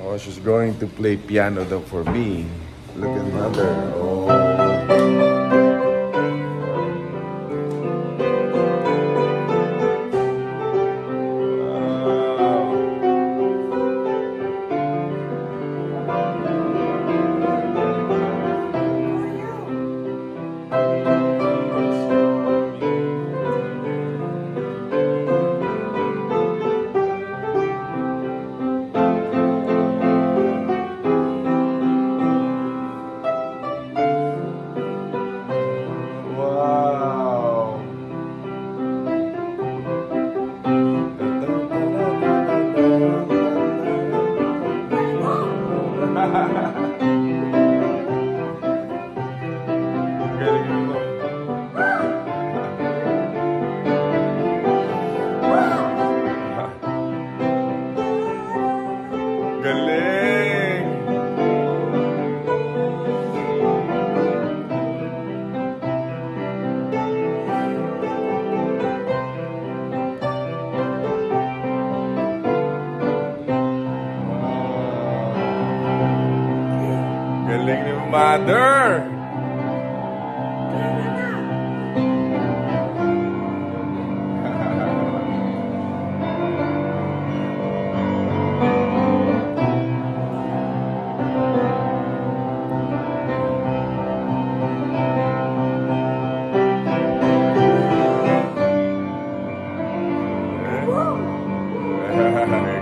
Oh, she's going to play piano though for me. Look at mother. Oh. Galing! Galing ni mother!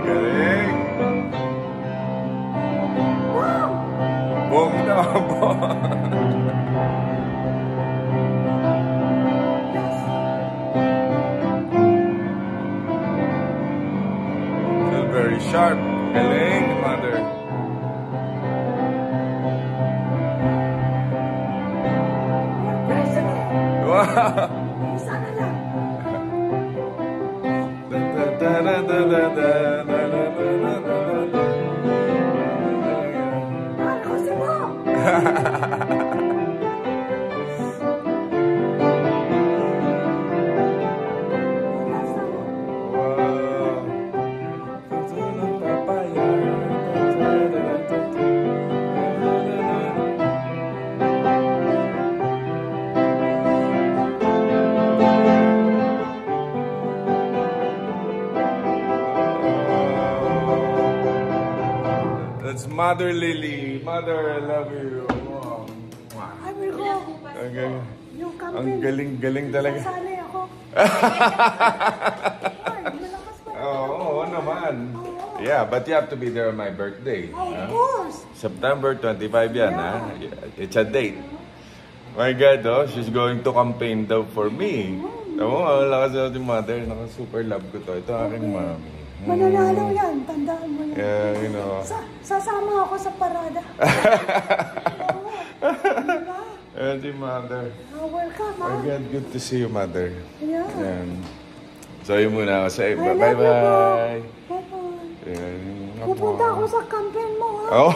Galing! Bong na bong! Still very sharp. Galing, mother. Wow! That's Mother Lily. Mother, I love you. Wow. I will go. Okay. Yung campaign. Ang galing-galing talaga. Sasali ako. Ay, malakas pa. Oo naman. Yeah, but you have to be there on my birthday. Of course. September 25 yan, ha? It's a date. My God, oh, she's going to campaign daw for me. Oo, lakas na si mother. Super love ko to. Ito aking mami. Mananalo yan. Tandaan mo yan. Yeah, you know. Sasama ako sa parada. Ayan si mother. Welcome, ha? Again, good to see you, mother. Yeah. Ayan. So, yun muna ako sa iba. I love Bye-bye. you, Bye-bye. Ayan. Pupunta ako sa campaign mo, ha? Oh.